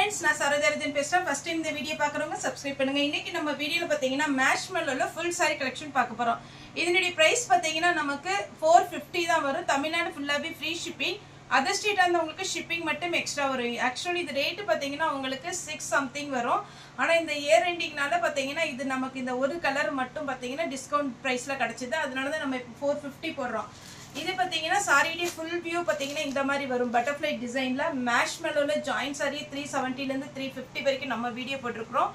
friends, நான் சரோஜாரஜன் பேசுறேன். First time இந்த வீடியோ பார்க்கறவங்க சப்ஸ்கிரைப் பண்ணுங்க. இன்னைக்கு நம்ம வீடியோல பாத்தீங்கன்னா மேஷ்மெல்லோல ஃபுல் saree கலெக்ஷன் பார்க்க போறோம். இதனுடைய பிரைஸ் பாத்தீங்கன்னா நமக்கு 450 தான் வரும். தமிழ்நாடு ஃபுல்லாவே ஃப்ரீ ஷிப்பிங். அதர் ஸ்டேட் அந்த உங்களுக்கு ஷிப்பிங் மட்டும் எக்ஸ்ட்ரா வரும். ஆக்சுவலி இது ரேட் பாத்தீங்கன்னா உங்களுக்கு 6 something வரும். ஆனா இந்த இயர் எண்டிங்னால பாத்தீங்கன்னா இது நமக்கு இந்த ஒரு கலர் மட்டும் பாத்தீங்கன்னா டிஸ்கவுண்ட் பிரைஸ்ல கிடைச்சது. அதனால தான் நம்ம இப்போ 450 போடுறோம். இது பாத்தீங்கன்னா சாரியோட ஃபுல் வியூ பாத்தீங்கன்னா இந்த மாதிரி வரும். பட்டர்ஃப்ளை டிசைன்ல மேஷ்மெல்லோல ஜாயின்ட் சாரி 370 ல இருந்து 350 வரைக்கும் நம்ம வீடியோ போட்டுருக்கோம்.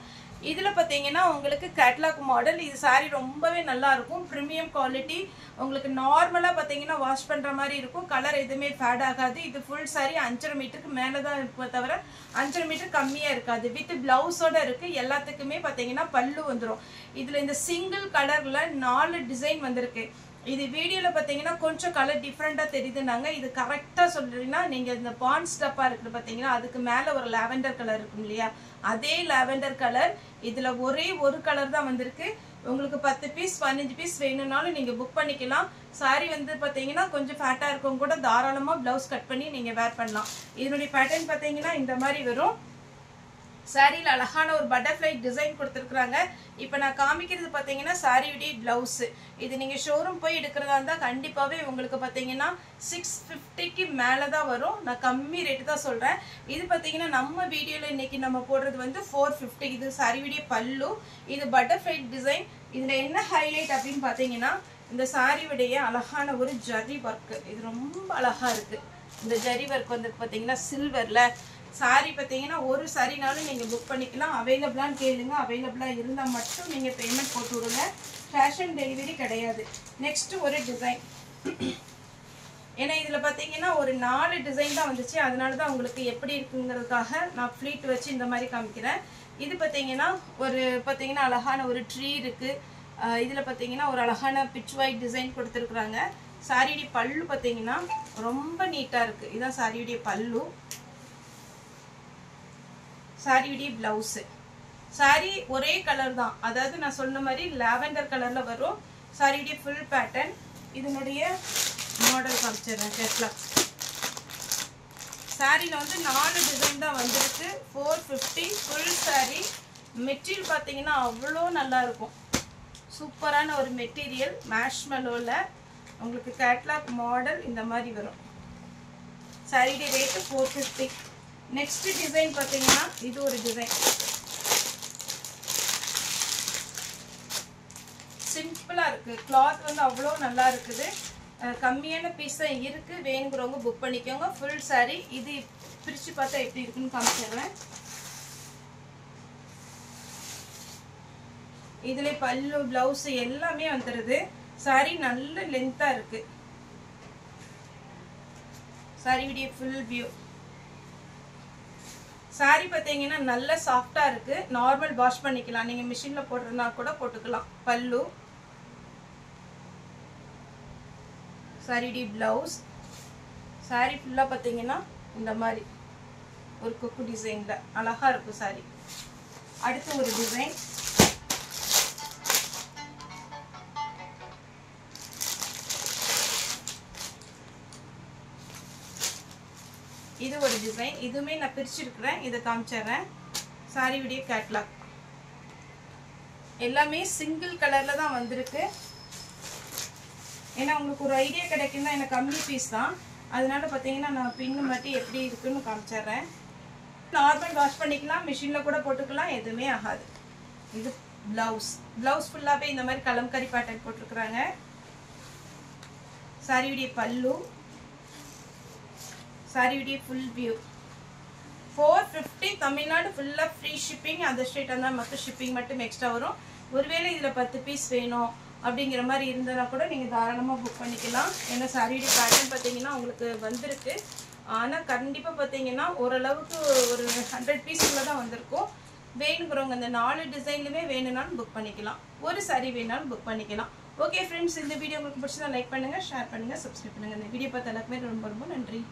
இதுல பாத்தீங்கன்னா உங்களுக்கு கேட்டலாக் மாடல். இது சாரி ரொம்பவே நல்லா இருக்கும். Premium quality. உங்களுக்கு நார்மலா பாத்தீங்கன்னா வாஷ் பண்ற மாதிரி இருக்கும். கலர் எதுவுமே ஃபேட் ஆகாது. இது ஃபுல் சாரி 5.5 மீட்டருக்கு மேல தான் இருப்பே தவிர 5.5 மீட்டர் கம்மியா இருக்காது. வித் பிளவுஸோட இருக்கு. எல்லாத்துக்குமே பாத்தீங்கன்னா பல்லு வந்துரும். இதுல இந்த சிங்கிள் கலர்ல 4 டிசைன் வந்திருக்கு. இது வீடியோல பாத்தீங்கன்னா கொஞ்சம் கலர் டிஃபரெண்டா தெரியுதுனாங்க. இது கரெக்டா சொல்றீங்கன்னா நீங்க இந்த பான்ஸ் டப்பா இருக்கு பாத்தீங்கன்னா அதுக்கு மேல ஒரு லாவெண்டர் கலர் இருக்கும் இல்லையா, அதே லாவெண்டர் கலர். இதுல ஒரே ஒரு கலர் தான் வந்திருக்கு. உங்களுக்கு 10 பீஸ் 15 பீஸ் வேணும்னாலும் நீங்க புக் பண்ணிக்கலாம். சாரி வந்து பாத்தீங்கன்னா கொஞ்சம் ஃபேட்டா இருக்கும் கூட தாராளமா பிளவுஸ் கட் பண்ணி நீங்க வேர் பண்ணலாம். இதனுடைய பேட்டர்ன் பாத்தீங்கன்னா இந்த மாதிரி வரும். சாரியில அழகான ஒரு பட்டர்ஃப்ளை டிசைன் கொடுத்துருக்காங்க. இப்போ நான் காமிக்கிறது பாத்தீங்கன்னா சாரியுடைய பிளவுஸ். இது நீங்க ஷோரூம் போய் எடுக்கிறதா இருந்தா கண்டிப்பாவே உங்களுக்கு பாத்தீங்கன்னா 650க்கு மேலதான் வரும். நான் கம்மி ரேட்டு தான் சொல்றேன். இது பாத்தீங்கன்னா நம்ம வீடியோல இன்னைக்கு நம்ம போடுறது வந்து 450. இது சாரியுடைய பல்லு. இது பட்டர்ஃப்ளை டிசைன். இதுல என்ன ஹைலைட் அப்படின்னு பாத்தீங்கன்னா இந்த சாரியுடைய அழகான ஒரு ஜரி ஒர்க். இது ரொம்ப அழகா இருக்கு. இந்த ஜரி ஒர்க் வந்து பாத்தீங்கன்னா சில்வர்ல. சாரி பாத்தீங்கன்னா ஒரு சாரினாலும் நீங்க புக் பண்ணிக்கலாம். அவைலபிளான்னு கேளுங்க. அவைலபிளா இருந்தா மட்டும் நீங்க பேமெண்ட் போட்டு விடுங்க. கேஷ் ஆன் டெலிவரி கிடையாது. நெக்ஸ்ட் ஒரு டிசைன். ஏன்னா இதுல பாத்தீங்கன்னா ஒரு 4 டிசைன் தான் வந்துச்சு. அதனாலதான் உங்களுக்கு எப்படி இருக்குங்கிறதுக்காக நான் ஃபிளீட் வச்சு இந்த மாதிரி காமிக்கிறேன். இது பாத்தீங்கன்னா ஒரு பாத்தீங்கன்னா அழகான ஒரு ட்ரீ இருக்கு. இதுல பாத்தீங்கன்னா ஒரு அழகான பிச் ஒயிட் டிசைன் கொடுத்துருக்குறாங்க. சாரியுடைய பல்லு பாத்தீங்கன்னா ரொம்ப நீட்டா இருக்கு. இதான் சாரியுடைய பல்லு. சாரியுடைய பிளவுஸ். சாரி ஒரே கலர் தான். அதாவது நான் சொன்ன மாதிரி லாவெண்டர் கலர்ல வரும். சாரியுடைய ஃபுல் பேட்டர்ன். இதனுடைய மாடல் காமிச்சிடுறேன். கேட்லாக் சாரியில வந்து 4 டிசைன் தான் வந்திருக்கு. 450 ஃபுல் சாரி. மெட்டீரியல் பார்த்தீங்கன்னா அவ்வளோ நல்லா இருக்கும். சூப்பரான ஒரு மெட்டீரியல். மேஷ்மெல்லோல உங்களுக்கு கேட்லாக் மாடல் இந்த மாதிரி வரும். சாரியுடைய ரேட்டு 450. நெக்ஸ்ட் டிசைன் பாத்தீங்கன்னா இது ஒரு டிசைன். சிம்பிளா இருக்கு. கிளாத் வந்து அவ்வளோ நல்லா இருக்குது. கம்மியான பீஸ் தான் இருக்கு. வேணுங்கிறவங்க புக் பண்ணிக்கோங்க. Full sorry. இது பிரிச்சு பார்த்தா எப்படி இருக்குன்னு காமிச்சிடுறேன். இதுல பல்லு பிளவுஸ் எல்லாமே வந்துருது. சாரி நல்ல லென்த்தா இருக்கு. சாரியுடைய ஃபுல் வியூ. சாரி பாத்தீங்கன்னா நல்ல சாஃப்டா இருக்கு. நார்மல் வாஷ் பண்ணிக்கலாம். நீங்க மிஷின்ல போடுறதுனா கூட போட்டுக்கலாம். பல்லு. சாரியுடைய பிளவுஸ். சாரி ஃபுல்லா பாத்தீங்கன்னா இந்த மாதிரி ஒரு கொக்கு டிசைன்ல அழகா இருக்கும் சாரி. அடுத்து ஒரு டிசைன். இது ஒரு டிசைன். இதுவுமே நான் பிரிச்சிருக்கிறேன். இதை காமிச்சிடுறேன். சாரியுடைய கேட்லாக் எல்லாமே சிங்கிள் கலர்ல தான் வந்திருக்கு. ஏன்னா உங்களுக்கு ஒரு ஐடியா கிடைக்கும் தான். எனக்கு கம்மி பீஸ் தான். அதனால பார்த்தீங்கன்னா நான் பின்னு மட்டும் எப்படி இருக்குன்னு காமிச்சிடுறேன். நார்மல் வாஷ் பண்ணிக்கலாம். மிஷின்ல கூட போட்டுக்கலாம். எதுவுமே ஆகாது. இது பிளவுஸ். பிளவுஸ் ஃபுல்லாவே இந்த மாதிரி கலம்கரி பேட்டர்ன் போட்டிருக்கிறாங்க. சாரியுடைய பல்லு. சாரியுடைய ஃபுல் வியூ. 450. தமிழ்நாடு ஃபுல்லா ஃப்ரீ ஷிப்பிங். அந்த ஸ்டேட் அந்த மட்டும் ஷிப்பிங் மட்டும் எக்ஸ்ட்ரா வரும். ஒருவேளை இதுல 10 பீஸ் வேணும் அப்படிங்கிற மாதிரி இருந்ததுனா கூட நீங்க தாராளமா புக் பண்ணிக்கலாம். ஏன்னா சாரியுடைய பேட்டர்ன் பாத்தீங்கன்னா உங்களுக்கு வந்திருக்கு. ஆனா கண்டிப்பா பாத்தீங்கன்னா ஓரளவுக்கு ஒரு 100 பீஸ்க்குள்ள தான் வந்திருக்கும். வேணுங்கிறவங்க இந்த 4 டிசைன்லுமே வேணும்னாலும் புக் பண்ணிக்கலாம். ஒரு சாரி வேணாலும் புக் பண்ணிக்கலாம். ஓகே ஃப்ரெண்ட்ஸ், இந்த வீடியோ உங்களுக்கு பிடிச்சதா லைக் பண்ணுங்க, ஷேர் பண்ணுங்க, சப்ஸ்கிரைப் பண்ணுங்க. இந்த வீடியோ பார்த்த எல்லாருக்குமே ரொம்ப ரொம்ப நன்றி.